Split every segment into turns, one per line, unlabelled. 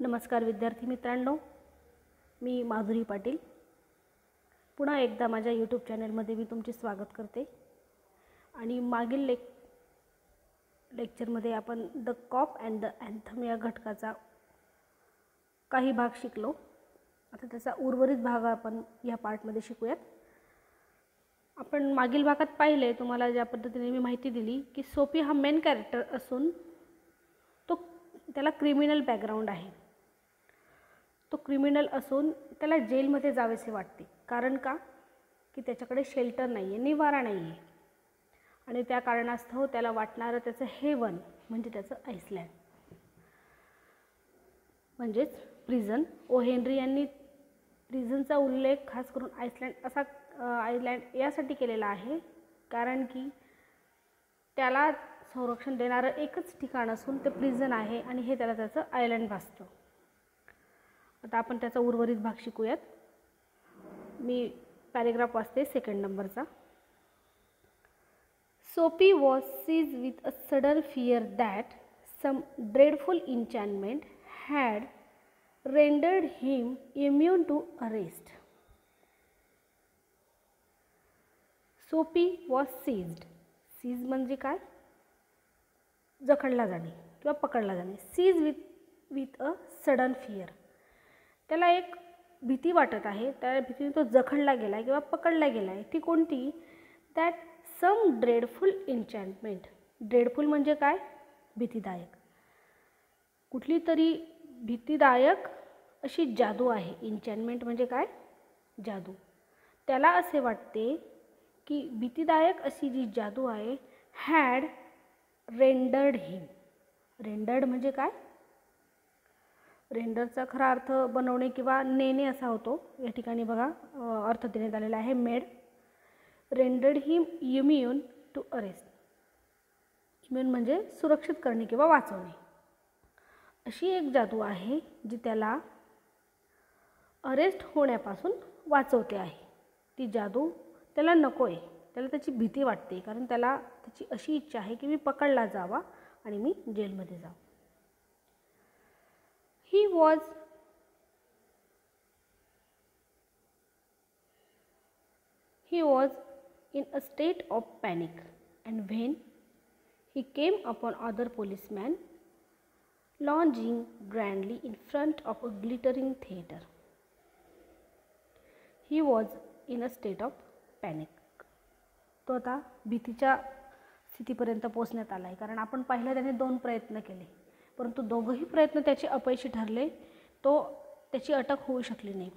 नमस्कार विद्यार्थी मित्रांनो, मी माधुरी पाटील पुन्हा एकदा माझ्या यूट्यूब चॅनलमध्ये मी तुमचे स्वागत करते। आणि मागील लेक्चरमध्ये आपण the cop and the anthem या घटकाचा काही भाग शिकलो। आता त्याचा उर्वरित भाग आपण या पार्टमध्ये शिकूयात। आपण मागील भागात पाहिले, तुम्हाला ज्या पद्धतीने मी माहिती दिली की सोफी हा मेन कॅरेक्टर असून त्याला क्रिमिनल बॅकग्राऊंड आहे। तो क्रिमिनल असून त्याला जेलमध्ये जावेसे वाटते। कारण का की त्याच्याकडे शेल्टर नाही आहे, निवारा नाही आहे, आणि त्या कारणास्तव त्याला वाटणारं त्याचं हेवन म्हणजे त्याचं आईसलँड म्हणजेच प्रिझन। ओ हेनरी यांनी प्रिझनचा उल्लेख खास करून आईसलँड यासाठी केलेला आहे कारण की त्याला संरक्षण देणारं एकच ठिकाण असून ते प्रिझन आहे आणि हे त्याला त्याचं आयलँड भासतं। आता आपण त्याचा उर्वरित भाग शिकूयात। मी पॅरेग्राफ वाचते सेकंड नंबरचा। Soapy was seize with a sudden fear that some dreadful enchantment had rendered him immune to arrest. Soapy was seized. Seize म्हणजे काय? जखडला जाणे किंवा पकडला जाणे। Seize with a sudden fear, त्याला एक भीती वाटत आहे, त्या भीतीने तो जखडला गेला किंवा पकडला गेला आहे। ती कोणती? That some dreadful enchantment। Dreadful म्हणजे काय? भीतीदायक। कुठली तरी भीतीदायक अशी जादू आहे। enchantment म्हणजे काय? जादू। त्याला असे वाटते की भीतीदायक अशी जी जादू आहे हॅड रेंडर्ड हिम। रेंडर्ड म्हणजे काय? रेंडरचा खरा अर्थ बनवणे किंवा नेणे असा होतो। या ठिकाणी बघा अर्थ देण्यात आलेला आहे made. Rendered him immune to arrest. Immune म्हणजे सुरक्षित करणे किंवा वाचवणे। अशी एक जादू आहे जी त्याला अरेस्ट होण्यापासून वाचवते आहे। ती जादू त्याला नको आहे, त्याला त्याची भीती वाटते, कारण त्याला त्याची अशी इच्छा आहे की मी पकडला जावा आणि मी जेलमध्ये जाऊ। He was in a state of panic, and when he came upon other policemen lounging grandly in front of a glittering theater. He was in a state of panic. तो आता भीतीच्या स्थितीपर्यंत पोहोचण्यात आला आहे, कारण आपण पाहिलं त्याने 2 प्रयत्न केले, परंतु दोघंही प्रयत्न त्याचे अपयशी ठरले। त्याची अटक होऊ शकली नाही।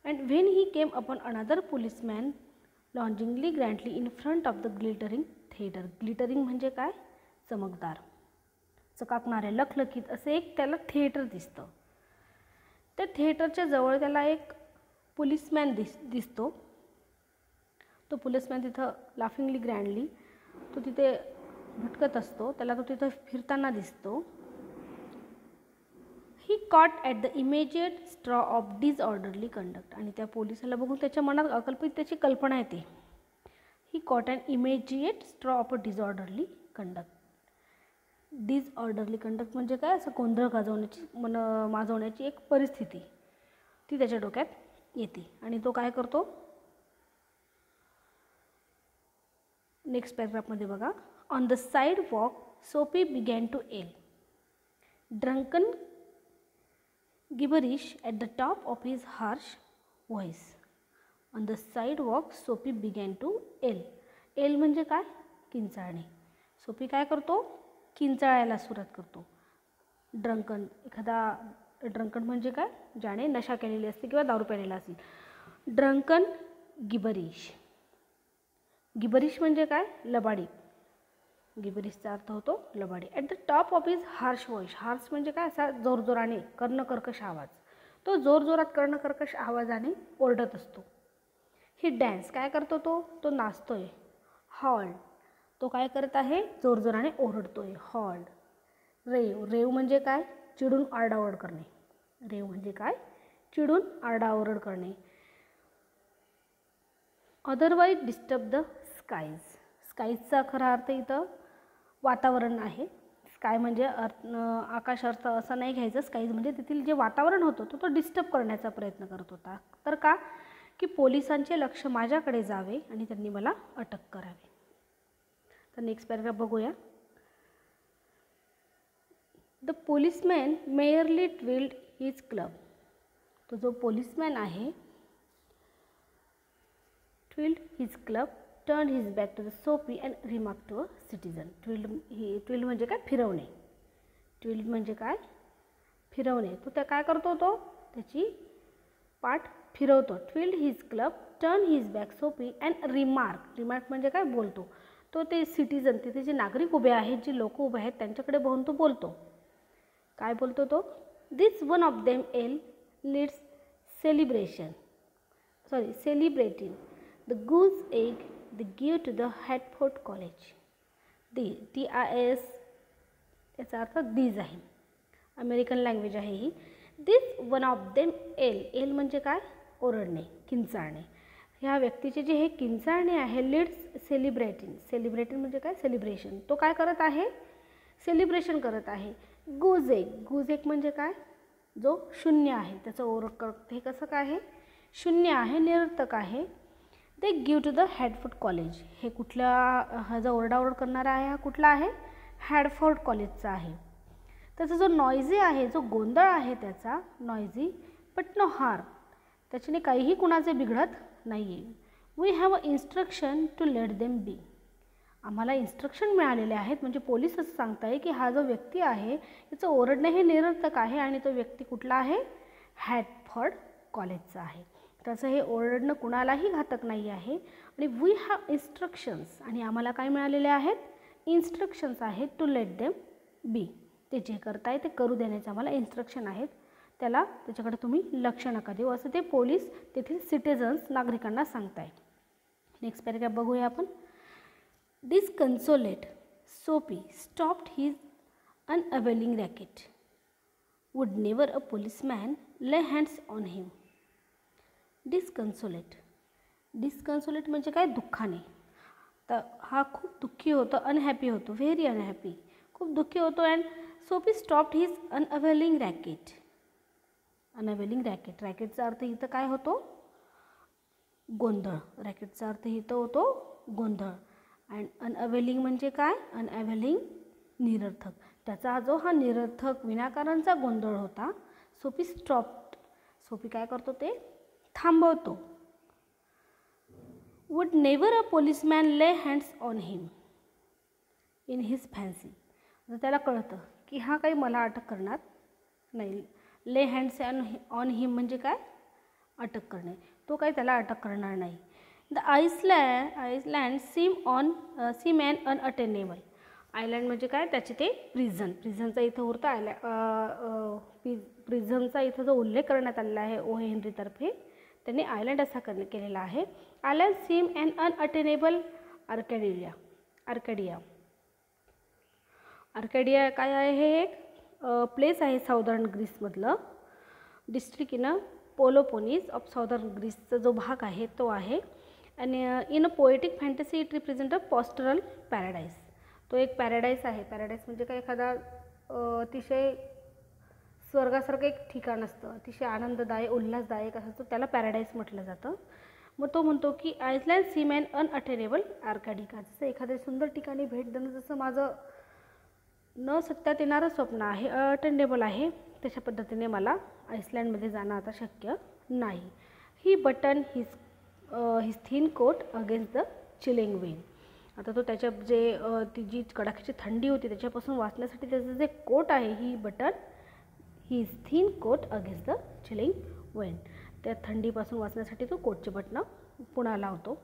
And when he came upon another policeman lounging grandly in front of the glittering theatre. Glittering म्हणजे काय? चमकदार, चकाकणारे, लखलखीत असे एक त्याला थिएटर दिसतं। त्या थिएटरच्या जवळ त्याला एक पोलिसमॅन दिसतो। तो पोलिसमॅन तिथं लाफिंगली ग्रँडली तो तिथे भटकत असतो, त्याला तो तिथं फिरताना दिसतो। He caught at the immediate straw of disorderly conduct. आणि त्या पोलिसाला बघून त्याच्या मनात अकल्पित त्याची कल्पना येते। He caught an immediate straw of a disorderly conduct. Disorderly conduct म्हणजे काय? असं गोंधळ माजवण्याची एक परिस्थिती ती त्याच्या डोक्यात येते। आणि तो काय करतो? नेक्स्ट पॅरेग्राफमध्ये बघा। On the sidewalk Soapy began to yell drunken gibberish at the top of his harsh voice. On the sidewalk Sophie began to yell. L म्हणजे काय? किंचाळणे। सोफी काय करतो? किंचाळायला सुरुवात करतो। ड्रंकन, ड्रंकन म्हणजे काय? ज्याने नशा केलेली असते किंवा दारू प्यायलेला असेल। ड्रंकन गिबरिश। गिबरिश म्हणजे काय? लबाडी। गिबरिशचा अर्थ होतो लबाडी। At the top of his harsh voice. Harsh म्हणजे काय? असा जोरजोराने कर्णकर्कश आवाज। तो जोरजोरात कर्णकर्कश आवाजाने ओरडत असतो। ही डॅन्स काय करतो? तो नाचतोय। हॉल्ड, तो काय करत आहे? जोरजोराने ओरडतोय। हॉल्ड। रेव, रेव म्हणजे काय? चिडून आरडाओरड करणे। रेव म्हणजे काय? चिडून आरडाओरड करणे। Otherwise disturb the skies. स्काईजचा खरा अर्थ इथं वातावरण आहे। स्काय म्हणजे आकाश अर्थ असं नाही घ्यायचं. स्काईज म्हणजे तेथील जे वातावरण होतं तो डिस्टर्ब करण्याचा प्रयत्न करत होता. तर का की पोलिसांचे लक्ष माझ्याकडे जावे आणि त्यांनी मला अटक करावी. तर नेक्स्ट पॅराग्राफ बघूया. The policeman merely twirled his club. तो जो पोलिसमॅन आहे twirled his club turned his back to the soapy and remarked to a citizen. Twirled म्हणजे काय? फिरवणे. ट्विल्ड म्हणजे काय? फिरवणे. तो त्या काय करतो? तो त्याची पाठ फिरवतो. Twirled his club turn his back सोपी अँड रिमार्क म्हणजे काय? बोलतो. तो ते सिटिझन, तिथे जे नागरिक उभे आहेत, जे लोक उभे आहेत त्यांच्याकडे बघून तो बोलतो. काय बोलतो तो? This one of them all leads celebrating the goose egg they give to the Hertford College. TIS याचा अर्थ दीज आहे. अमेरिकन लँग्वेज आहे ही. दिस वन ऑफ देम एल म्हणजे काय? ओरडणे, किंचाळणे. ह्या व्यक्तीचे जे हे किंचाळणे आहे लीड्स सेलिब्रेटिंग म्हणजे काय? सेलिब्रेशन. तो काय करत आहे? सेलिब्रेशन करत आहे. गुज एक म्हणजे काय? जो शून्य आहे त्याचं ओरड करत. हे कसं काय आहे? शून्य आहे, निरर्थक आहे. They give to the Hadford college. हे कुठल्या हा जो ओरडाओरड करणारा आहे हा कुठला आहे? हॅडफोर्ड कॉलेजचा आहे. त्याचा जो नॉइझी आहे, जो गोंधळ आहे त्याचा नॉइझी बट नो हार्म. त्याच्याने काहीही कुणाचे बिघडत नाही आहे. We have a instruction to let them be. आम्हाला इन्स्ट्रक्शन मिळालेले आहेत. म्हणजे पोलीस असं सांगत आहे की हा जो व्यक्ती आहे याचं ओरडणे हे निरर्थक आहे आणि तो व्यक्ती कुठला आहे? हॅडफोर्ड कॉलेजचा आहे. त्याचं हे ओरडणं कुणालाही घातक नाही आहे. आणि वी हॅव इन्स्ट्रक्शन्स आणि आम्हाला काय मिळालेले आहेत? इन्स्ट्रक्शन्स आहेत टू लेट देम बी. ते जे करताय ते करू देण्याचे आम्हाला इन्स्ट्रक्शन आहेत. त्याच्याकडे तुम्ही लक्ष नका देऊ असं ते पोलीस तेथील सिटिझन्स नागरिकांना सांगताय. नेक्स्ट पॅराग्राफ बघूया आपण. Disconsolate Soapy stopped his unavailing racket. Would never a policeman lay hands on him. Disconsolate म्हणजे काय? दुःखाने. तर हा खूप दुःखी होतो, अनहॅपी होतो, व्हेरी अनहॅपी, खूप दुःखी होतो. अँड सोपी स्टॉप्ड हिज अनअवेलिंग रॅकेट. रॅकेटचा अर्थ इथं काय होतो? गोंधळ. रॅकेटचा अर्थ इथं होतो गोंधळ. अँड अनअवेलिंग म्हणजे काय? अनअवेलिंग निरर्थक. त्याचा हा निरर्थक विनाकारणचा गोंधळ होता. सोपी काय करतो? ते थांबवतो. Would never a policeman lay hands on him in his fancy. त्याला कळतं की हा काही मला अटक करणार नाही. ले हँड्स ऑन हिम म्हणजे काय? अटक करणे. तो काही त्याला अटक करणार नाही. The island seem an unattainable. Island म्हणजे काय? त्याचे ते प्रिझनचा इथं होतं. प्रिझनचा इथं जो उल्लेख करण्यात आलेला आहे ओ हेनरीतर्फे, त्यांनी आयलँड असा केलेला आहे. Island seem an unattainable Arcadia काय आहे? हे एक प्लेस आहे साऊदर्न ग्रीसमधलं. District in Peloponnese of southern ग्रीसचा जो भाग आहे तो आहे. आणि in a poetic fantasy it represent a pastoral paradise. तो एक पॅराडाईस आहे. पॅराडाईस म्हणजे काय? एखादा अतिशय स्वर्गासारखं एक ठिकाण असतं, अतिशय आनंददायक उल्हासदायक असं, तो त्याला पॅराडाईस म्हटलं जातं. मग तो म्हणतो की आइसलँड सीम ॲन अनअटेनेबल आर्काडिका. जसं एखाद्या सुंदर ठिकाणी भेट देणं जसं माझं न सत्यात येणारं स्वप्न आहे, अटेनेबल आहे, तशा पद्धतीने मला आइसलँडमध्ये जाणं आता शक्य नाही. He button his thin coat against the chilling wind. आता तो त्याच्या ती जी कडाक्याची थंडी होती त्याच्यापासून वाचण्यासाठी त्याचं जे कोट आहे, he button his thin coat against the chilling wind. त्या थंडीपासून वाचण्यासाठी तो कोटचे बटणं पुन्हा लावतो.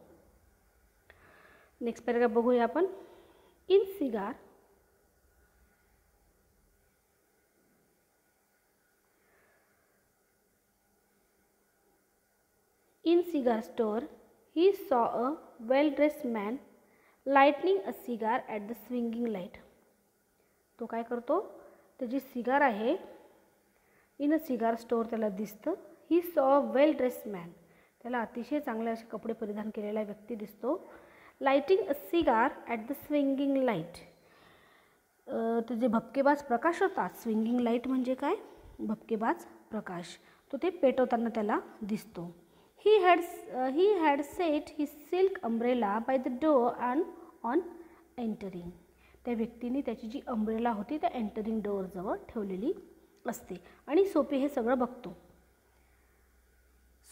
नेक्स्ट पॅराग्राफ बघूया आपण. In cigar store, he saw a well-dressed man lighting a cigar at the swinging light. तो काय करतो? त्याची सिगार आहे. इन अ सिगार स्टोअर त्याला दिसतं. He saw a well dressed man. त्याला अतिशय चांगले असे कपडे परिधान केलेला व्यक्ती दिसतो. Lighting a cigar at the swinging light. ते जे भपकेबाज प्रकाश होता, स्विंगिंग लाईट म्हणजे काय, भपकेबाज प्रकाश, तो ते पेटवताना त्याला दिसतो. He had set he silk umbrella by the door and on entering. त्या व्यक्तीने त्याची जी अम्ब्रेला होती त्या एंटरिंग डोअरजवळ ठेवलेली असते. आणि सोपी हे सगळं बघतो.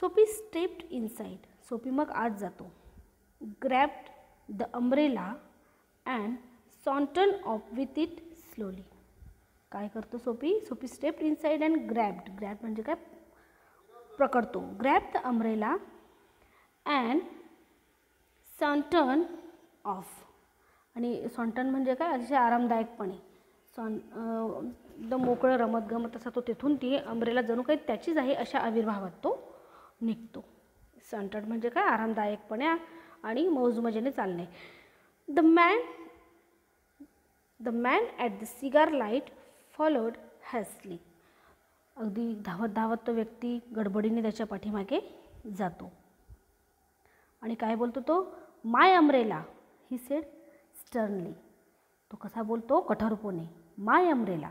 सोपी स्टेप्ड इनसाइड. सोपी मग आत जातो. Grabbed the umbrella and sauntered off with it slowly. काय करतो Soapy? Soapy stepped inside and grabbed. Grab म्हणजे काय, पकडतो. Grab the umbrella and sauntered off. आणि सॉन्टन म्हणजे काय, अतिशय आरामदायकपणे एकदम मोकळं रमत गमत असा तो तिथून ती अम्ब्रेला जणू काही त्याचीच आहे अशा आविर्भावात तो निघतो. सॉन्टन म्हणजे काय, आरामदायकपणे आणि मौजमजेने चालणे. The man at the cigar light followed hastily. अगदी धावत धावत तो व्यक्ती गडबडीने त्याच्या पाठीमागे जातो. आणि काय बोलतो तो? माय अम्ब्रेला, ही सेड स्टर्नली. तो कसा बोलतो? कठोरपणे. माय अम्ब्रेला.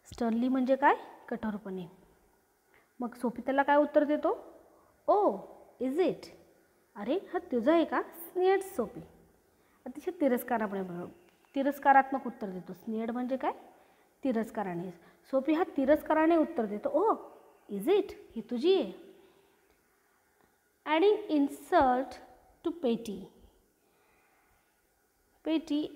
स्टर्नली म्हणजे काय, कठोरपणे. मग सोपी त्याला काय उत्तर देतो? Oh is it. अरे हा तुझं आहे का? स्नेड सोपी. अतिशय तिरस्कारात्मक उत्तर देतो. स्नेड म्हणजे काय, तिरस्काराने. सोपी हा तिरस्काराने उत्तर देतो. ओ इज इट, ही तुझी आहे. ॲडिंग इन्सल्ट टू पेटी. पेटी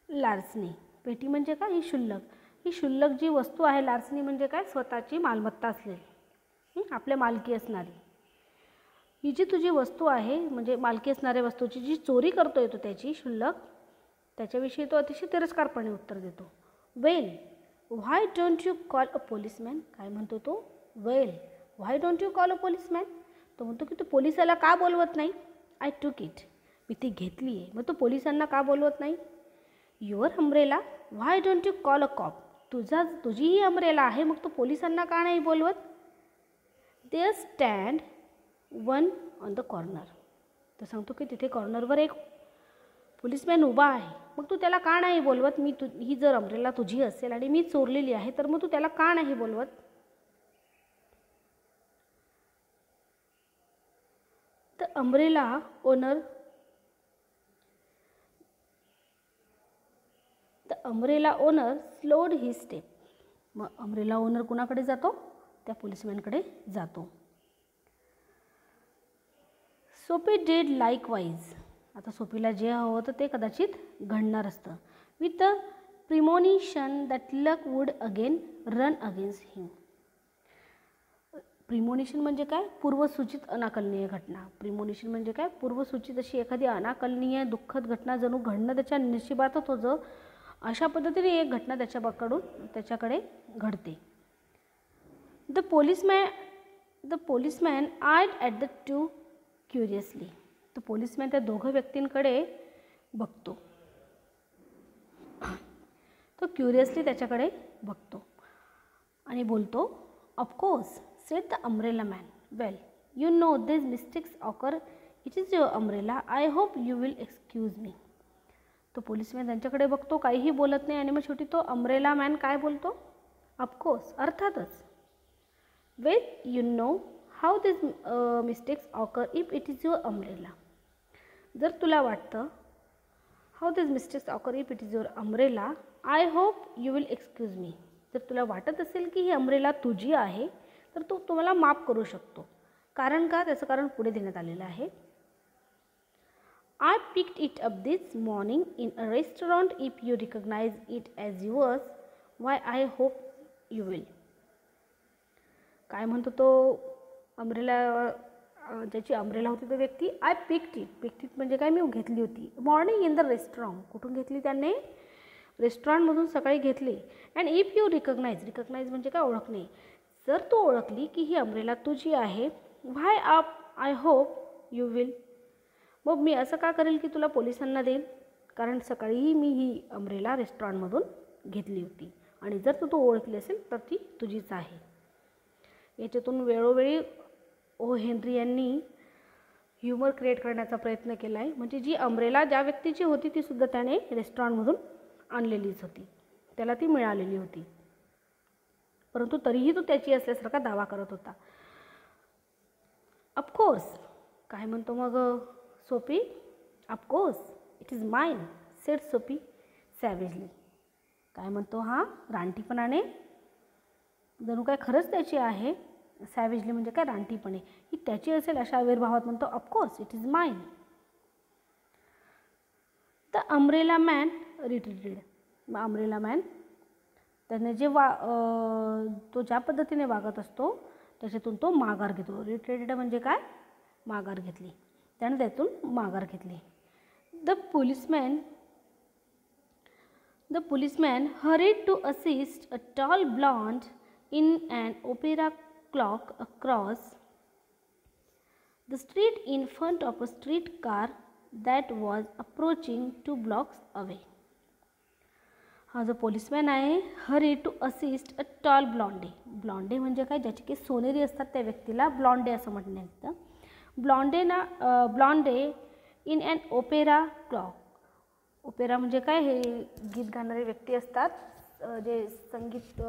लार्सनी. पेटी म्हणजे काय, ही शुल्लक. ही शुल्लक जी वस्तू आहे, लार्सनी म्हणजे काय, स्वतःची मालमत्ता असलेली, आपल्या मालकी असणारी. ही जी तुझी वस्तू आहे म्हणजे मालकी असणाऱ्या वस्तूची जी चोरी करतो येतो त्याची शुल्लक, त्याच्याविषयी तो अतिशय तिरस्कारपणे उत्तर देतो. Well why don't you call a policeman. काय म्हणतो तो? Well why don't you call a policeman. तो म्हणतो की तू पोलिसाला का बोलवत नाही? आय टूक इट. मी ती घेतली आहे. मग तो पोलिसांना का बोलवत नाही? Your umbrella why don't you call a cop. तुझी ही अम्ब्रेला आहे, मग तो पोलिसांना का नाही बोलवत? There stand one on the corner. तर सांगतो की तिथे कॉर्नरवर एक पोलिसमॅन उभा आहे, मग तू त्याला का नाही बोलवत? ही जर अम्ब्रेला तुझी असेल आणि मी चोरलेली आहे तर मग तू त्याला का नाही बोलवत? The umbrella owner slowed he step. मग अम्ब्रेला ओनर कुणाकडे जातो? त्या पोलिसमॅनकडे जातो. सोपी डीड लाईकवाईज. आता सोपीला जे हवं होतं ते कदाचित घडणार असतं. With the premonition that luck would again run against him. Premonition म्हणजे काय? पूर्वसूचित अनाकलनीय घटना. प्रिमोनिशन म्हणजे काय? पूर्वसूचित अशी एखादी अनाकलनीय दुःखद घटना जणू घडणं त्याच्या नशिबातच होतं, अशा पद्धतीने एक घटना त्याच्याकडे घडते. The policeman eyed at the two curiously. तो पोलिसमॅन त्या दोघं व्यक्तींकडे बघतो. तो क्युरियसली त्याच्याकडे बघतो आणि बोलतो, of course sed the umbrella man. Well you no this mistakes occur. It is your umbrella. I hope you will excuse मी. तो पोलिसमॅन त्यांच्याकडे बघतो, काहीही बोलत नाही आणि मग शेवटी तो अम्ब्रेला मॅन काय बोलतो? ऑफकोर्स, अर्थातच. Well you know how this mistakes occur if it is your umbrella. जर तुला वाटतं how this mistakes occur if it is your umbrella, I hope you will excuse me. जर तुला वाटत असेल की ही अम्ब्रेला तुझी आहे तर तो तुम्हाला माफ करू शकतो. कारण का? त्याचं कारण पुढे देण्यात आलेलं आहे. I picked it up this morning in a restaurant. If you recognise it as yours, why I hope you will. काय म्हणतो तो अम्ब्रेला, ज्याची अम्ब्रेला होती तो व्यक्ती? आय पिक्ड इट म्हणजे काय? मी घेतली होती. Morning in the restaurant. कुठून घेतली त्याने? रेस्टॉरंटमधून सकाळी घेतली. अँड इफ यू रिकग्नाइज म्हणजे काय? ओळखणे. जर तू ओळखली की ही अम्ब्रेला तुझी आहे, why I hope you will. मग मी असं का करेल की तुला पोलिसांना देईल? कारण सकाळीही मी ही अम्ब्रेला रेस्टॉरंटमधून घेतली होती आणि जर तू ओळखली असेल तर ती तुझीच आहे. याच्यातून वेळोवेळी ओ हेनरी यांनी ह्युमर क्रिएट करण्याचा प्रयत्न केला आहे. म्हणजे जी अम्ब्रेला ज्या व्यक्तीची होती ती सुद्धा त्याने रेस्टॉरंटमधून आणलेलीच होती, त्याला ती मिळालेली होती, परंतु तरीही तो त्याची असल्यासारखा दावा करत होता. ऑफकोर्स, काय म्हणतो मग सोपी? Of course it is mine, sed सोपी सॅवेजली. काय म्हणतो हा रानटीपणाने? जणू काय खरंच त्याची आहे. सॅवेजली म्हणजे काय? रानटीपणे. ही त्याची असेल अशा आविर्भावात म्हणतो of course it is mine. The umbrella man retreated. मग अम्ब्रेला मॅन त्याने जे तो ज्या पद्धतीने वागत असतो त्याच्यातून तो माघार घेतो. रिट्रीटेड म्हणजे काय? माघार घेतली. त्याने त्यातून माघार घेतली. The policeman hurried to assist a tall blonde in an opera cloak across the street in front of a streetcar that was approaching 2 blocks away. हा जो पोलिसमॅन आहे, hurry to assist a tall blonde. Blonde म्हणजे काय? ज्याचे केस सोनेरी असतात त्या व्यक्तीला ब्लॉन्डे असं म्हणण्यात येतं. Blonde in an opera cloak. Opera म्हणजे काय? हे गीत गाणारे व्यक्ती असतात, जे संगीत.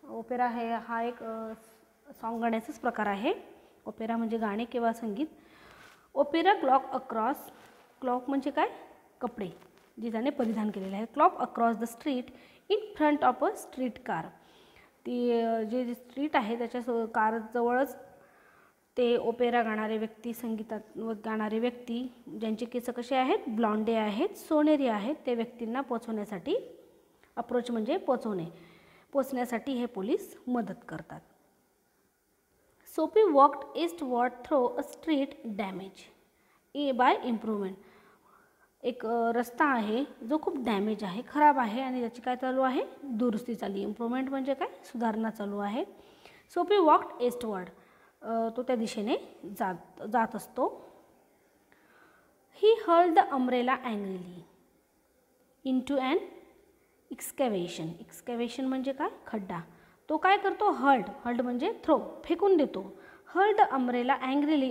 ओपेरा हा एक सॉन्ग गाण्याचाच प्रकार आहे. ओपेरा म्हणजे गाणे किंवा संगीत. Opera clock across. क्लॉक म्हणजे काय? कपडे जे त्याने परिधान केलेले आहे. Clock across the street in front of a street car. ती जे स्ट्रीट आहे त्याच्या कारजवळच ते ओपेरा गाणारे व्यक्ती, संगीतात गाणारे व्यक्ती ज्यांचे केस कसे आहेत? ब्लॉन्डे आहेत, सोनेरी आहेत, त्या व्यक्तींना पोचवण्यासाठी, अप्रोच म्हणजे पोचण्यासाठी हे पोलीस मदत करतात. Soapy walked eastward through a street damage by improvement. एक रस्ता आहे जो खूप डॅमेज आहे, खराब आहे आणि त्याची काय चालू आहे? दुरुस्ती चालू आहे. इम्प्रूव्हमेंट म्हणजे काय? सुधारणा चालू आहे. सोपी वॉक्ड ईस्टवर्ड. तो त्या दिशेने जात असतो. He hurled the umbrella angrily into an excavation. Excavation म्हणजे काय? खड्डा. तो काय करतो? हर्ल्ड म्हणजे थ्रो, फेकून देतो. Hurled the umbrella angrily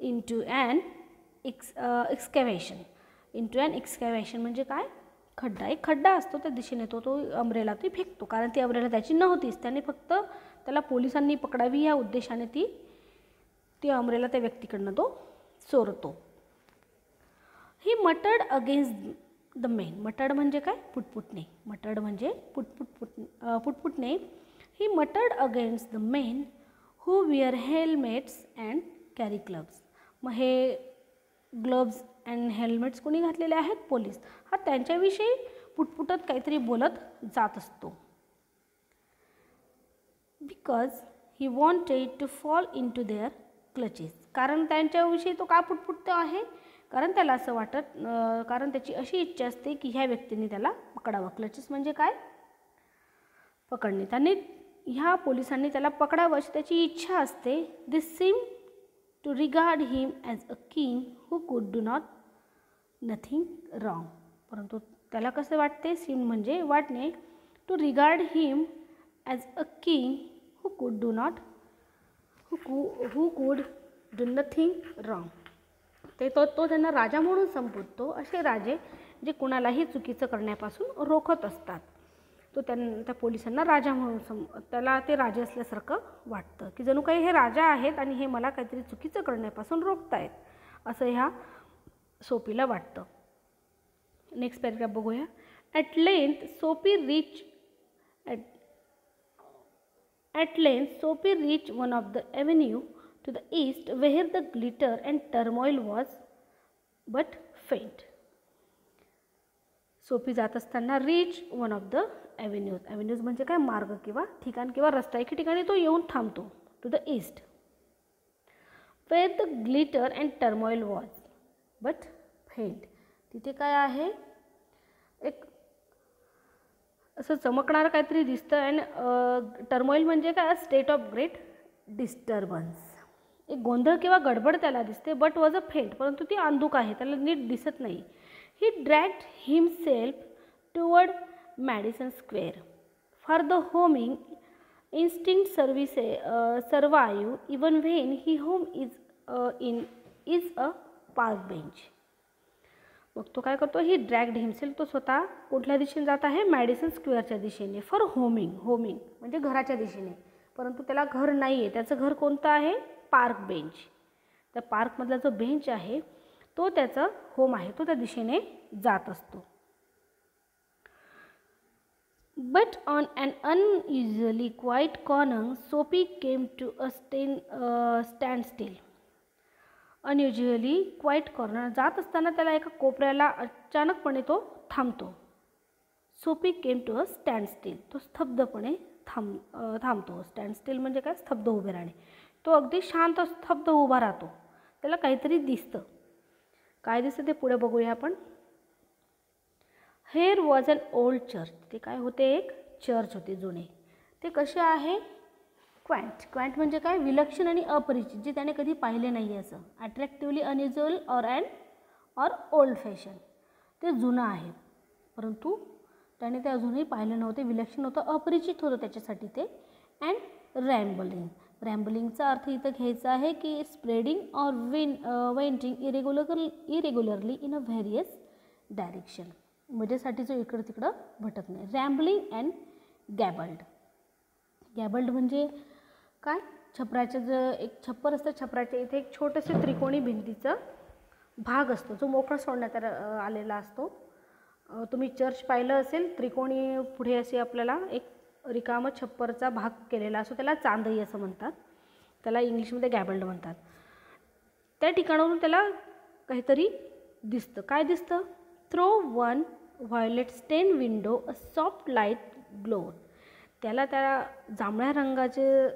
into an excavation. Into an excavation म्हणजे काय? खड्डा. एक खड्डा असतो, त्या दिशेने तो अम्ब्रेला ती फेकतो, कारण ती अम्ब्रेला त्याची नव्हतीच. त्याने फक्त त्याला पोलिसांनी पकडावी या उद्देशाने ती अम्ब्रेला त्या व्यक्तीकडनं तो चोरतो. He muttered against the men. Muttered म्हणजे काय? पुटपुटणे. मटर्ड म्हणजे पुटपुटणे. He muttered against the men who wear helmets and carry clubs. मग हे ग्लोव्ज अँड हेल्मेट्स कोणी घातलेले आहेत? पोलीस. हा त्यांच्याविषयी पुटपुटत काहीतरी बोलत जात असतो. Because he wanted to fall into their clutches. कारण त्यांच्याविषयी तो का पुटपुटतो आहे? कारण त्याला असं कारण त्याची अशी इच्छा असते की ह्या व्यक्तींनी त्याला पकडावं. क्लचेस म्हणजे काय? पकडणे. ह्या पोलिसांनी त्याला पकडावं अशी त्याची इच्छा असते. This seem to regard him as a king who could do not nothing wrong. परंतु त्याला कसं वाटते? सीम म्हणजे वाटणे. To regard him as a king who could do nothing wrong. तो त्यांना राजा म्हणून संबोधतो. असे राजे जे कुणालाही चुकीचं करण्यापासून रोखत असतात. तो त्या पोलिसांना राजा म्हणून त्याला ते राजे असल्यासारखं वाटतं की जणू काही हे राजा आहेत आणि हे मला काहीतरी चुकीचं करण्यापासून रोखतायत असं ह्या सोपीला वाटतं. नेक्स्ट पॅराग्राफ बघूया. ॲट लेंथ सोपी reached one of the avenue to the east where the glitter and turmoil was but faint. सोपी जात असताना reach one of the avenues म्हणजे काय? मार्ग किंवा ठिकाण किंवा रस्ता. एके ठिकाणी तो येऊन थांबतो. To the east where the glitter and turmoil was but faint. तिथे काय आहे? एक असं चमकणारं काहीतरी दिसतं. अँड टर्मॉईल म्हणजे काय? State of great disturbance. एक गोंधळ किंवा गडबड त्याला दिसते. But was a faint. परंतु ती अंधुक आहे, त्याला नीट दिसत नाही. He dragged himself toward Madison Square. For the homing instinct survive even when he home is a park bench. मग तो काय करतो, ही ड्रॅग्ड हिमसेल्फ, तो स्वतः कुठल्या दिशेने जात आहे, मॅडिसन स्क्वेअरच्या दिशेने फॉर होमिंग म्हणजे घराच्या दिशेने. परंतु त्याला घर नाही आहे, त्याचं घर कोणतं आहे, पार्क बेंच. त्या पार्कमधला जो बेंच आहे तो त्याचं होम आहे, तो त्या दिशेने जात असतो. But on an unusually quiet corner, Sophie came to a standstill. Unusually quiet corner, जात असताना त्याला एका कोपऱ्याला अचानकपणे तो थांबतो. Sophie came to a standstill, तो स्तब्धपणे थांबतो. स्टँडस्टिल म्हणजे काय, स्तब्ध उभे राहणे. तो अगदी शांत स्तब्ध उभा राहतो. त्याला काहीतरी दिसतं. काय दिसतं ते पुढे बघूया आपण. Here was an old church, ते काय होते, एक चर्च होते जुने. ते कसे आहे, क्वांट म्हणजे काय, विलक्षण आणि अपरिचित, जे त्याने कधी पाहिले नाही असं. अट्रॅक्टिव्हली अनयुज्युअल और ओल्ड फॅशन, ते जुनं आहे परंतु त्याने ते अजूनही पाहिलं नव्हते, विलक्षण होतं, अपरिचित होतं त्याच्यासाठी ते. अँड रॅम्बलिंगचा अर्थ इथं घ्यायचा आहे की स्प्रेडिंग और वेंटिंग इरेग्युलरली इन अ व्हेरियस डायरेक्शन, मजेसाठी जो इकडं तिकडं भटकणे. रॅम्बलिंग अँड गॅबल्ड म्हणजे काय, छपराचं जर एक छप्पर असतं, छपराच्या इथे एक छोटंसं त्रिकोणी भिंतीचा भाग असतो जो मोकळा सोडण्यात आलेला असतो. तुम्ही चर्च पाहिलं असेल, त्रिकोणी पुढे असे आपल्याला एक रिकामं छप्परचा भाग केलेला असतो, त्याला चांदई असं म्हणतात, त्याला इंग्लिशमध्ये गॅबल्ड म्हणतात. त्या ठिकाणावरून त्याला काहीतरी दिसतं. काय दिसतं, थ्रो वन व्हायोलेट स्टेन window a soft light glow. त्याला त्या जांभळ्या रंगाचे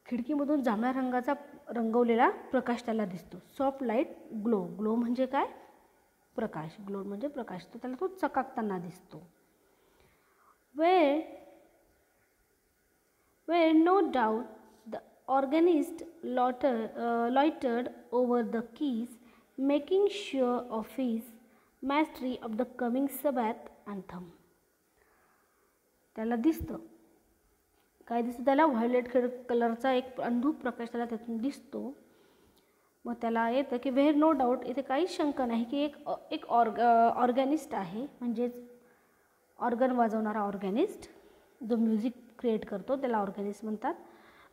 खिडकीमधून जांभळ्या रंगाचा रंगवलेला प्रकाश त्याला दिसतो. सॉफ्ट लाईट ग्लो म्हणजे काय, प्रकाश. ग्लो म्हणजे प्रकाश. तो त्याला तो चकाकताना दिसतो. where no doubt the organist loitered over the keys, making sure of his mastery of the coming Sabbath anthem. त्याला दिसतं, काय दिसतं, त्याला व्हायोलेट कलरचा एक अंधूक प्रकाश त्याला त्यातून दिसतो. मग त्याला येतं की वेअर नो डाऊट, इथे काहीच शंका नाही की एक ऑर्गॅनिस्ट आहे, म्हणजेच ऑर्गन वाजवणारा ऑर्गॅनिस्ट, जो म्युझिक क्रिएट करतो त्याला ऑर्गॅनिस्ट म्हणतात.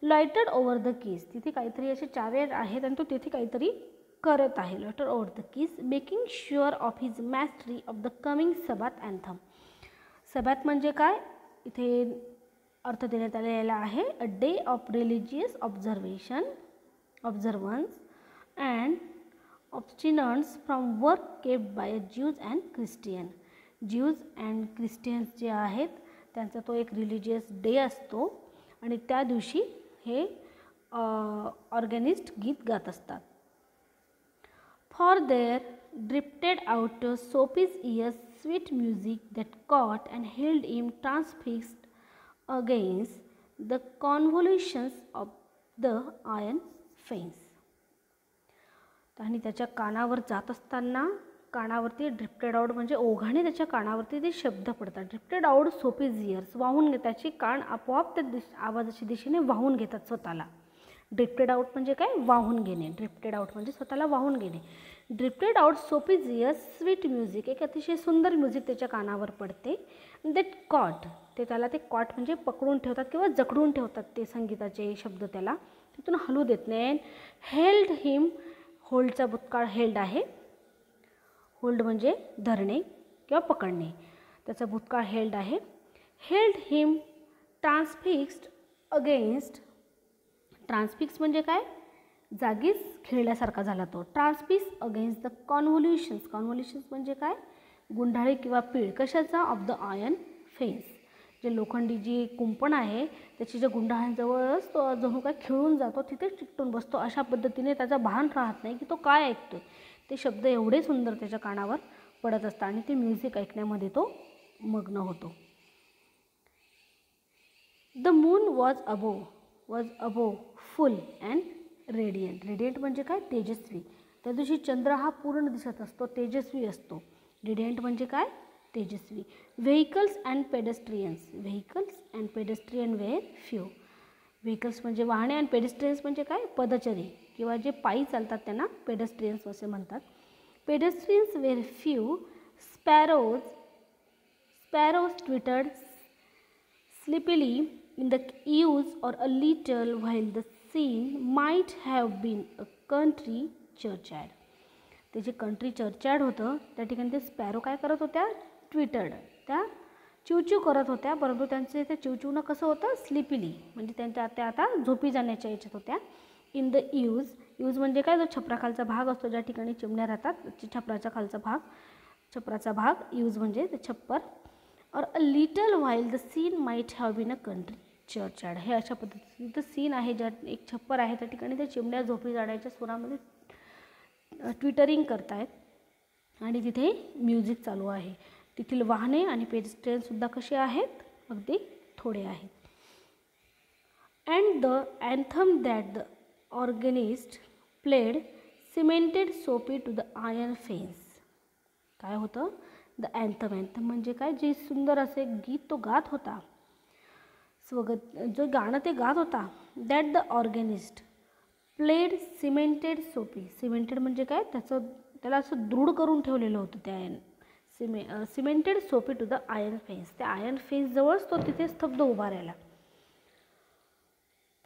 लॉयटेड ओव्हर द कीज, तिथे काहीतरी असे चावे आहेत आणि तो तिथे काहीतरी करत आहे. Loitered over the keys, making sure of his mastery of the coming sabbath anthem. Sabbath म्हणजे काय, इथे अर्थ देण्यात आलेला आहे, a day of religious observance and abstinence from work kept by Jews and Christian. Jews and Christians जे आहेत त्यांचा तो एक रिलिजियस डे असतो आणि त्या दिवशी हे ऑर्गॅनिस्ट गीत गात असतात. For there drifted out Soapy's ears sweet music that caught and held him transfixed against the convolutions of the iron fence. आणि त्याच्या कानावर जात असताना कानावरती ड्रिफ्टेड आउट म्हणजे ओघाने त्याच्या कानावरती ते शब्द पडतात. ड्रिफ्टेड आउट सोफीज इयर्स, वाहून घेतात, त्याची कान आपोआप त्या आवाजाच्या दिशेने वाहून घेतात स्वतःला. ड्रिफ्टेड आउट म्हणजे काय, वाहून घेणे. ड्रिफ्टेड आउट म्हणजे स्वतःला वाहून घेणे. Drifted out Soapy's ears sweet music, एक अतिशय सुंदर म्युझिक त्याच्या कानावर पडते. दॅट कॉट, ते त्याला ते कॉट म्हणजे पकडून ठेवतात किंवा जखडून ठेवतात, ते संगीताचे शब्द त्याला तिथून हलू देत नाही. हेल्ड हिम, होल्डचा भूतकाळ हेल्ड आहे, होल्ड म्हणजे धरणे किंवा पकडणे, त्याचा भूतकाळ हेल्ड आहे. हेल्ड हिम ट्रान्सफिक्स्ड अगेन्स्ट, ट्रान्सफिक्स म्हणजे काय, जागीच खेळल्यासारखा झाला तो. ट्रान्सफिक्स अगेन्स्ट द कॉन्व्होल्युशन्स, कॉन्व्होल्युशन्स म्हणजे काय, गुंडाळी किंवा पीळ, कशाचा, ऑफ द आयर्न फेन्स, जे लोखंडी जी कुंपण आहे त्याची ज्या गुंडाळ्यांजवळच तो जणू काय खिळून जातो, तिथेच चिकटून बसतो. अशा पद्धतीने त्याचा भान राहत नाही की तो काय ऐकतोय. ते शब्द एवढे सुंदर त्याच्या कानावर पडत असतात आणि ते म्युझिक ऐकण्यामध्ये तो मग्न होतो. The moon was above full and radiant. Radiant म्हणजे काय, तेजस्वी. त्या दिवशी चंद्र हा पूर्ण दिसत असतो, तेजस्वी असतो. रेडियंट म्हणजे काय, तेजस्वी. Vehicles and pedestrian were few. Vehicles म्हणजे वाहने आणि पेडेस्ट्रियन्स म्हणजे काय, पदचारी किंवा जे पायी चालतात त्यांना पेडेस्ट्रियन्स असे म्हणतात. Pedestrians were few. Sparrows twittered sleepily in the eaves or a little, while the scene might have been a country churchyard. ते जे कंट्री चर्चयार्ड होतं त्या ठिकाणी ते स्पॅरो काय करत होत्या, ट्विटर्ड, त्या चिवचिव करत होत्या, परंतु त्यांचे ते चिवचिवणं कसं होतं, स्लिपिली, म्हणजे त्यांच्या त्या आता झोपी जाण्याच्या याच्यात होत्या. इन द यूज म्हणजे काय, जो छपराखालचा भाग असतो ज्या ठिकाणी चिमण्या राहतात, छपराचा भाग यूज म्हणजे ते छप्पर. Or a little while the scene might have been a country churchyard. हे अशा पद्धतीचं सीन आहे, ज्या एक छप्पर आहे त्या ठिकाणी त्या चिमण्या झोपी जाण्याच्या सुरामध्ये ट्विटरिंग करतायत आणि तिथे म्युझिक चालू आहे. तेथील वाहने आणि पेडेस्ट्रियनसुद्धा कसे आहेत, अगदी थोडे आहेत. And the anthem that the organist played cemented Soapy to the iron fence. काय होतं, द अँथम म्हणजे काय, जे सुंदर असे गीत तो गात होता, जो गाणं ते गात होता, that the organist played cemented सोपी. सिमेंटेड म्हणजे काय, त्याला असं दृढ करून ठेवलेलं होतं त्या cemented Soapy to the iron fence. त्या आयर्न फेन्सजवळच तो तिथे स्तब्ध उभा राहिला.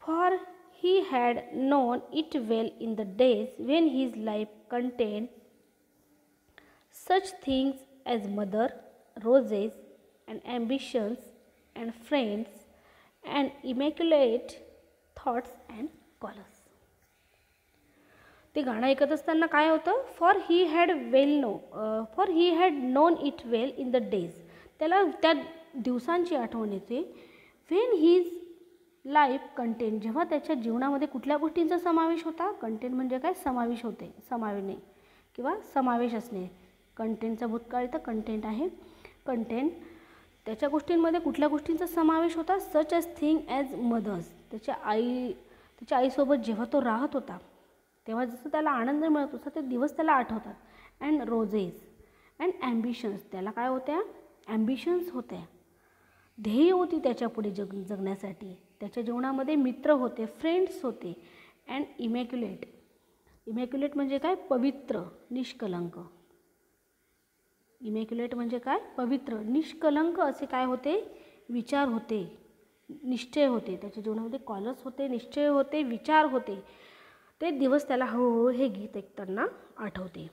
For he had non it well in the days Wien his life content such things as mother, roses, and ambitions, and friends, and immaculate thoughts and colors. ते गाणं ऐकत असताना काय होतं, for he had non it well in the days. त्याला त्या दिवसांची आठवण येते. वेन हिज लाईफ कंटेन, जेव्हा त्याच्या जीवनामध्ये कुठल्या गोष्टींचा समावेश होता. कंटेन म्हणजे काय, समावेश होते, समाविणे किंवा समावेश असणे. कंटेंटचा भूतकाळ तर कंटेंट आहे. कंटेंट त्याच्या गोष्टींमध्ये कुठल्या गोष्टींचा समावेश होता, such as thing as mothers. त्याच्या आईसोबत जेव्हा तो राहत होता तेव्हा जसं त्याला आनंद मिळत होता ते दिवस त्याला आठवतात. अँड रोजेस अँड ॲम्बिशन्स, त्याला काय होत्या, ॲम्बिशन्स होत्या, ध्येय होती त्याच्यापुढे जगण्यासाठी. त्याच्या जीवनामध्ये मित्र होते, फ्रेंड्स होते. अँड इमॅक्युलेट म्हणजे काय, पवित्र, निष्कलंक. इमॅक्युलेट म्हणजे काय, पवित्र, निष्कलंक असे काय होते, विचार होते, निश्चय होते. त्याच्या जीवनामध्ये कॉलर्स होते, निश्चय होते, विचार होते. ते दिवस त्याला हळूहळू हे गीत ऐकताना आठवते.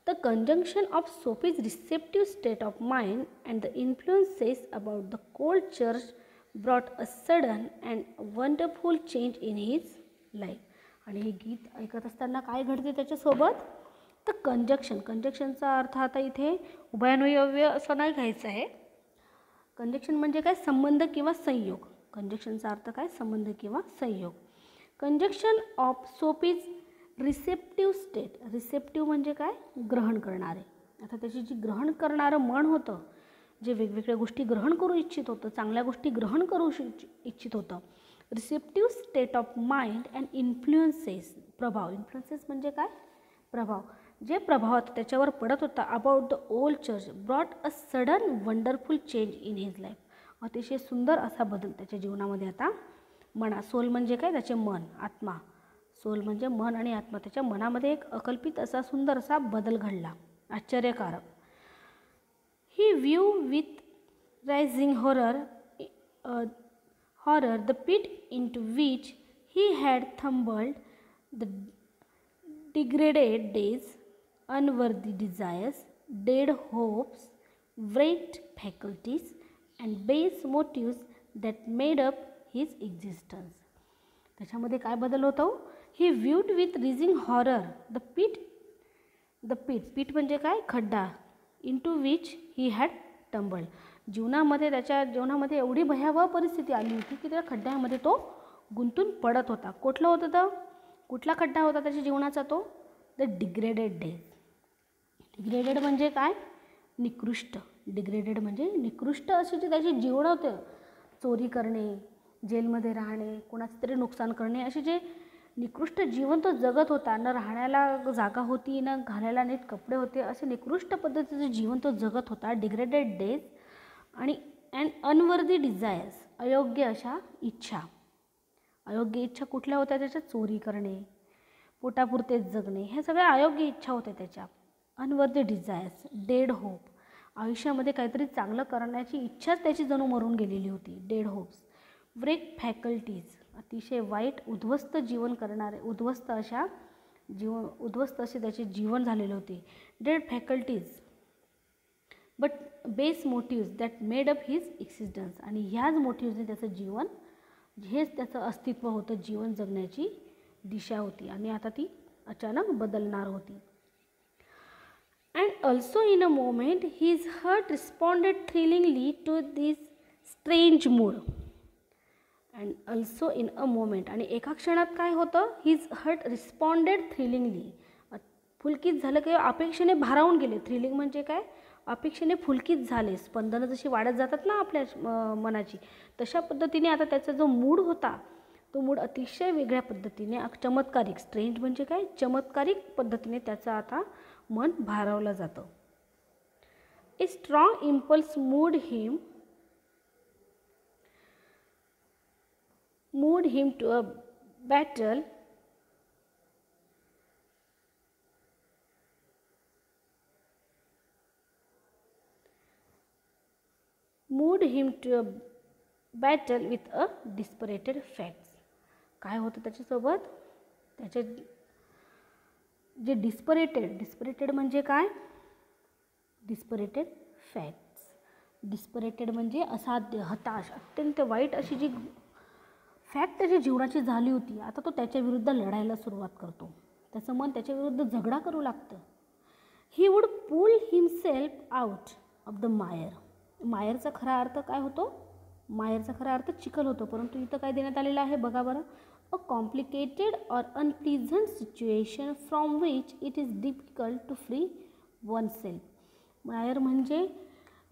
The conjunction of Soapy's receptive state of mind and the influences about the cold church brought a sudden and wonderful change in his life. आणि हे गीत ऐकत असताना काय घडते त्याच्यासोबत, तर कंजक्शनचा अर्थ आता इथे उभयान्वयव्य असं नाही घ्यायचं आहे. कंजक्शन म्हणजे काय, संबंध किंवा संयोग. कंजक्शनचा अर्थ काय, संबंध किंवा संयोग. Conjunction of Soapy's receptive state. Receptive म्हणजे काय, ग्रहण करणारे. आता त्याची जी ग्रहण करणारं मन होतं, जे वेगवेगळ्या गोष्टी ग्रहण करू इच्छित होतं, चांगल्या गोष्टी ग्रहण करू इच्छित होतं. Receptive state of mind and influences, प्रभाव. इन्फ्लुएन्सेस म्हणजे काय, प्रभाव. जे प्रभावात त्याच्यावर पडत होता about the old church brought a sudden wonderful change in his life. अतिशय सुंदर असा बदल त्याच्या जीवनामध्ये आता सोल म्हणजे काय, त्याचे मन, आत्मा. सोल म्हणजे मन आणि आत्मा. त्याच्या मनामध्ये एक अकल्पित असा सुंदर असा बदल घडला, आश्चर्यकारक. He view with rising horror the pit into which he had tumbled the degraded days, unworthy desires, dead hopes, wrecked faculties, and base motives that made up his existence. त्याच्यामध्ये काय बदल होतो, he viewed with rising horror the pit म्हणजे काय, खड्डा, into which he had tumbled. त्याच्या जीवनामध्ये एवढी भयावह परिस्थिती आली होती की त्या खड्ड्यामध्ये तो गुंतून पडत होता. कुठला खड्डा होता त्याच्या जीवनाचा, तो द डिग्रेडेड डेज. डिग्रेडेड म्हणजे काय, निकृष्ट. डिग्रेडेड म्हणजे निकृष्ट असे जे त्याचे जीवन होते, चोरी करणे, जेलमध्ये राहणे, कोणाचं तरी नुकसान करणे, असे जे निकृष्ट जीवन तो जगत होता. न राहण्याला जागा होती, न घालायला नीट कपडे होते, असे निकृष्ट पद्धतीचं जीवन तो जगत होता. डिग्रेडेड डेज आणि अँड अनवर्दी डिझायर्स, अयोग्य अशा इच्छा. अयोग्य इच्छा कुठल्या होत्या त्याच्या, चोरी करणे, पोटापुरतेच जगणे, हे सगळ्या अयोग्य इच्छा होत्या त्याच्या. अनवर्दी डिझायर्स, डेड होप, आयुष्यामध्ये काहीतरी चांगलं करण्याची इच्छाच त्याची जणू मरून गेलेली होती. Dead hopes. व्रेक फॅकल्टीज, अतिशय वाईट उद्ध्वस्त जीवन करणारे, उद्ध्वस्त असे त्याचे जीवन झालेले होते. Dead faculties but base motives that made up his existence, आणि ह्याच मोटिव्सने त्याचं जीवन, हेच त्याचं अस्तित्व होतं, जीवन जगण्याची दिशा होती, आणि आता ती अचानक बदलणार होती. And also in a moment his heart responded thrillingly to this strange mood. And also in a moment, आणि एका क्षणात काय होतं, हिज हर्ट रिस्पॉन्डेड थ्रिलिंगली, फुलकित झालं किंवा अपेक्षेने भारावून गेले. थ्रिलिंग म्हणजे काय, अपेक्षेने फुलकित झाले. स्पंदनं जशी वाढत जातात ना आपल्या मनाची, तशा पद्धतीने आता त्याचा जो मूड होता, तो मूड अतिशय वेगळ्या पद्धतीने, चमत्कारिक, स्ट्रेंज म्हणजे काय, चमत्कारिक पद्धतीने त्याचं आता मन भारावलं जातं. A strong impulse mood him to a battle with a dispirited facts. काय होतं त्याच्यासोबत, त्याचे जे डिस्परेटेड म्हणजे काय, डिस्परेटेड फॅक्ट्स. डिस्परेटेड म्हणजे असाध्य, हताश, अत्यंत वाईट अशी जी फॅक्ट त्याच्या जीवनाची झाली होती, आता तो त्याच्या विरुद्ध लढायला सुरुवात करतो. त्याचं मन त्याच्या विरुद्ध झगडा करू लागतं. He would pull himself out of the mire. मायरचा खरा अर्थ काय होतो, मायरचा खरा अर्थ चिखल होतो, परंतु इथं काय देण्यात आलेलं आहे बघा बरं. A complicated or unpleasant situation from which it is difficult to free one self. Mire म्हणजे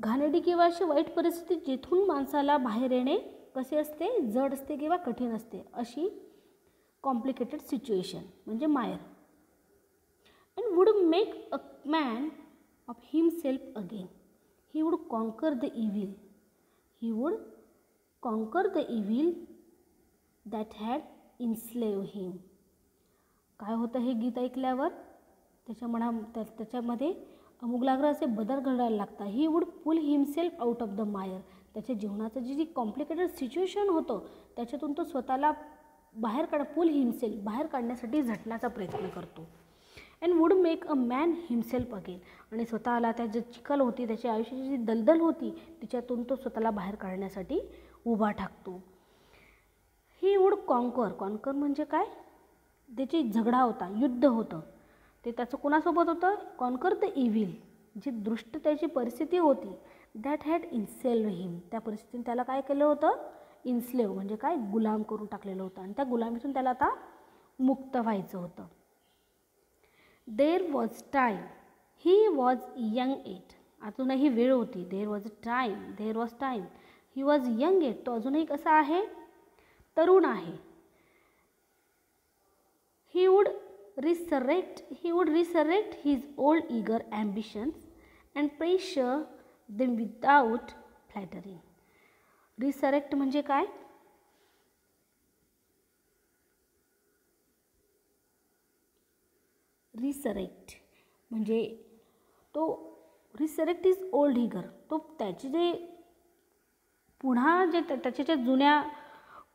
घाणेरडी किंवा अशी वाईट परिस्थिती जिथून माणसाला बाहेर येणे कसे असते, जड असते किंवा कठीण असते, अशी कॉम्प्लिकेटेड सिच्युएशन म्हणजे mire. And would make a man of himself again. He would conquer the evil. He would conquer the evil that had enslave him. काय होतं हे गीत ऐकल्यावर त्याच्यामध्ये अमुगलाग्र असे बदल घडायला लागतात. He would pull himself out of the mire. त्याच्या जीवनाचं जी कॉम्प्लिकेटेड सिच्युएशन होतं त्याच्यातून तो स्वतःला पुल हिमसेल्फ बाहेर काढण्यासाठी झटण्याचा प्रयत्न करतो. And would make a man himself again. आणि स्वतःला त्या जी चिखल होती, त्याच्या आयुष्याची जी दलदल होती, तिच्यातून तो स्वतःला बाहेर काढण्यासाठी उभा ठाकतो. ही वुड कॉन्कर म्हणजे काय, त्याची झगडा होता, युद्ध होतं, ते त्याचं कोणासोबत होतं, कॉन्कर द इव्हिल, जी दृष्ट त्याची परिस्थिती होती, दॅट हॅड इन्स्लेव्ड हिम. त्या परिस्थितीने त्याला काय केलं होतं, इन्स्लेव म्हणजे काय, गुलाम करून टाकलेलं होतं, आणि त्या गुलामीतून त्याला आता मुक्त व्हायचं होतं. There was time he was young yet. अजूनही वेळ होती. There was time he was young yet. तो अजूनही कसा आहे, तरुण आहे. He would resurrect his old eager ambitions and pressure them without flattering. Resurrect म्हणजे काय, रिसरेक्ट म्हणजे तो रिसरेक्ट इज ओल्ड ईगर. तो त्याचे जे पुन्हा जे त्याच्या ज्या जुन्या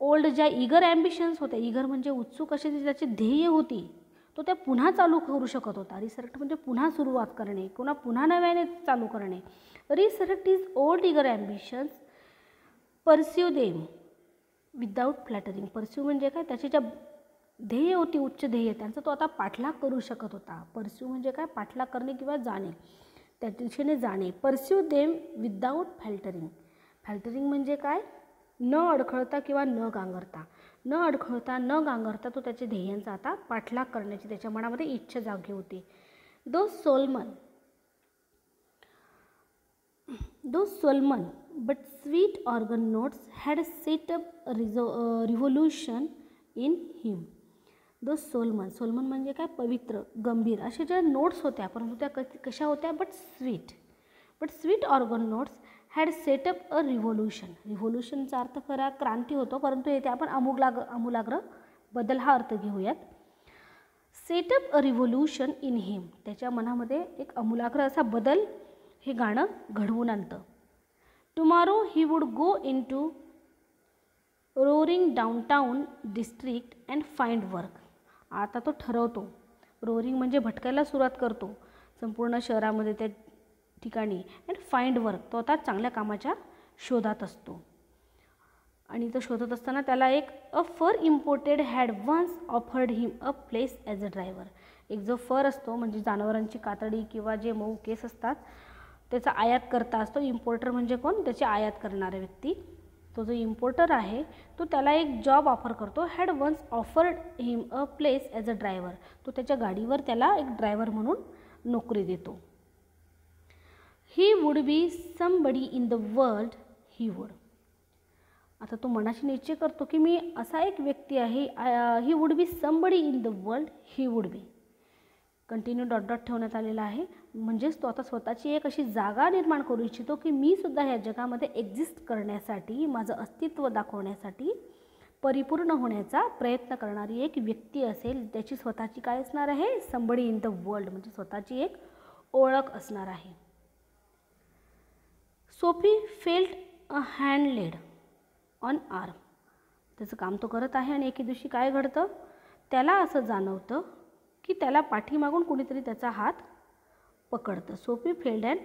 ओल्ड ज्या ईगर ॲम्बिशन्स होत्या, ईगर म्हणजे उत्सुक अशी जी त्याची ध्येय होती, तो त्या पुन्हा चालू करू शकत होता. रिसरेक्ट म्हणजे पुन्हा सुरुवात करणे, पुन्हा नव्याने चालू करणे. Resurrect is old eager ambitions, pursue them without flattering. Pursue म्हणजे काय, त्याची ज्या ध्येय होती, उच्च ध्येय, त्यांचा तो आता पाठलाग करू शकत होता. परस्यू म्हणजे काय, पाठलाग करणे किंवा जाणे, त्या दिशेने जाणे. परस्यू देम विदाऊट फ्लॅटरिंग म्हणजे काय, न अडखळता किंवा न गांगरता तो त्याच्या ध्येयांचा आता पाठलाग करण्याची त्याच्या मनामध्ये इच्छा जागी होती. Though solemn but sweet organ notes had set up revolution in him. Though solemn म्हणजे काय, पवित्र, गंभीर अशा ज्या नोट्स होत्या, परंतु त्या कशा होत्या, but sweet organ notes had set up a रिव्होल्यूशनचा अर्थ खरा क्रांती होतो, परंतु येथे आपण आमूलाग्र बदल हा अर्थ घेऊयात. Set up a revolution in him, त्याच्या मनामध्ये एक आमूलाग्र असा बदल हे गाणं घडवून आणतं. Tomorrow he would go into roaring downtown district and find work. आता तो ठरवतो, रोरिंग म्हणजे भटकायला सुरुवात करतो संपूर्ण शहरामध्ये त्या ठिकाणी, अँड फाइंड वर्क, तो आता चांगल्या कामाच्या शोधात असतो. आणि तो शोधत असताना त्याला एक a fur imported had once offered him a place as a driver. एक जो फर असतो म्हणजे जनावरांची कातडी किंवा जे मऊ केस असतात त्याचा आयात करता असतो. इम्पोर्टर म्हणजे कोण? त्याची आयात करणारा व्यक्ती. तो जो इम्पोर्टर आहे तो त्याला एक जॉब ऑफर करतो. Had once offered him a place as a driver. तो त्याच्या गाडीवर त्याला एक ड्रायव्हर म्हणून नोकरी देतो. He would be somebody in the world he would. आता तो मनाशी निश्चय करतो की मी असा एक व्यक्ती आहे. ही would be somebody in the world he would B. Continue dot dot ठेवण्यात आलेला आहे. म्हणजेच तो आता स्वतःची एक अशी जागा निर्माण करू इच्छितो की मी सुद्धा ह्या जगामध्ये एक्झिस्ट करण्यासाठी, माझं अस्तित्व दाखवण्यासाठी, परिपूर्ण होण्याचा प्रयत्न करणारी एक व्यक्ती असेल. त्याची स्वतःची काय असणार आहे? समबडी इन द वर्ल्ड, म्हणजे स्वतःची एक ओळख असणार आहे. Soapy felt a hand laid on arm. त्याचं काम तो करत आहे आणि एके दिवशी काय घडतं, त्याला असं जाणवतं की त्याला पाठीमागून कुणीतरी त्याचा हात पकडतं. Soapy felt and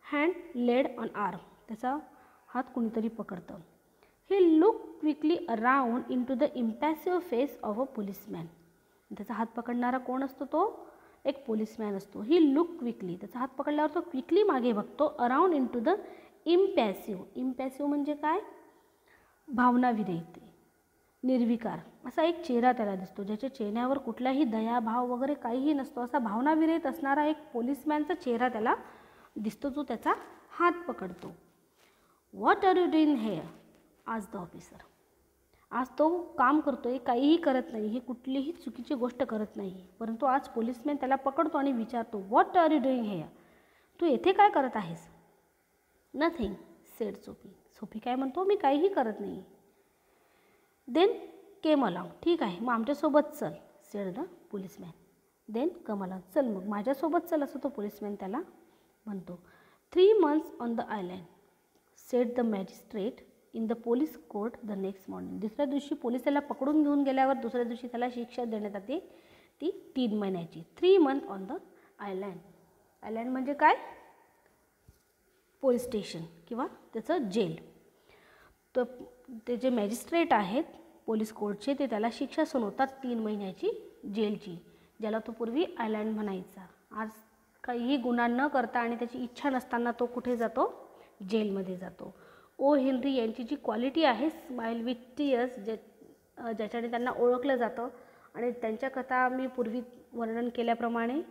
hand laid on arm. त्याचा हात कुणीतरी पकडतं. He look quickly around into the impassive face of a policeman. त्याचा हात पकडणारा कोण असतो? तो एक पोलिसमॅन असतो. ही लुक क्विकली, त्याचा हात पकडल्यावर तो क्विकली मागे बघतो. Around into the impassive. Impassive म्हणजे काय? भावनाविरहित, निर्विकार असा एक चेहरा त्याला दिसतो, ज्याच्या चेहऱ्यावर कुठलाही दयाभाव वगैरे काहीही नसतो. असा भावनाविरहित असणारा एक पोलिसमॅनचा चेहरा त्याला दिसतो, जो त्याचा हात पकडतो. What are you doing here? आज द ऑफिसर. आज तो काम करतोय, काहीही करत नाही, ही कुठलीही चुकीची गोष्ट करत नाही. परंतु आज पोलिसमॅन त्याला पकडतो आणि विचारतो, what are you doing here? तू येथे काय करत आहेस? Nothing sed Sophie. सोफी काय म्हणतो, मी काहीही करत नाही. Then came along. ठीक आहे, मग आमच्यासोबत चल, said the policeman. Then come along, चल मग माझ्यासोबत चल, असं तो पोलिसमॅन त्याला म्हणतो. 3 months on the island sed the magistrate in the police court the next morning. दुसऱ्या दिवशी पोलीस त्याला पकडून घेऊन गेल्यावर दुसऱ्या दिवशी त्याला शिक्षा देण्यात येते, ती 3 महिन्याची. 3 months on the island. Island म्हणजे काय? पोलीस स्टेशन किंवा त्याचं जेल. तर ते जे मॅजिस्ट्रेट आहेत पोलीस कोर्टचे, ते त्याला शिक्षा सुनावतात 3 महिन्याची जेलची, ज्याला तो पूर्वी आयलँड म्हणायचा. आज काहीही गुन्हा न करता आणि त्याची इच्छा नसताना तो कुठे जातो? जेलमध्ये जातो. ओ हेनरी यांची जी क्वालिटी आहे, स्माईल विथ टीयर्स, ज्याच्याने त्यांना ओळखलं जातं, आणि त्यांच्या कथा मी पूर्वी वर्णन केल्याप्रमाणे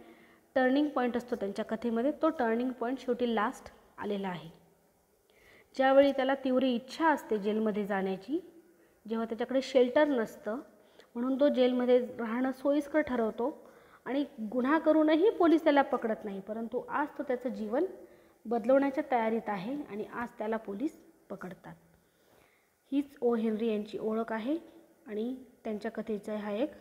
टर्निंग पॉईंट असतो त्यांच्या कथेमध्ये, तो टर्निंग पॉईंट शेवटी लास्ट आलेला आहे. ज्यावेळी त्याला तीव्र इच्छा असते जेलमध्ये जाण्याची, जेव्हा त्याच्याकडे शेल्टर नसतं, म्हणून तो जेलमध्ये राहणं सोयीस्कर ठरवतो आणि गुन्हा करूनही पोलीस त्याला पकडत नाही. परंतु आज तो त्याचं जीवन बदलवण्याच्या तयारीत आहे आणि आज त्याला पोलीस पकडतात. हीच ओ हेनरी यांची ओळख आहे आणि त्यांच्या कथेचा हा एक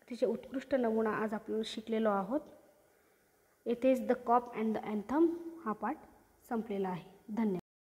अतिशय उत्कृष्ट नमुना आज आपण शिकलेलो आहोत. येथेच the cop and the anthem हा पाठ संपलेला आहे. धन्यवाद.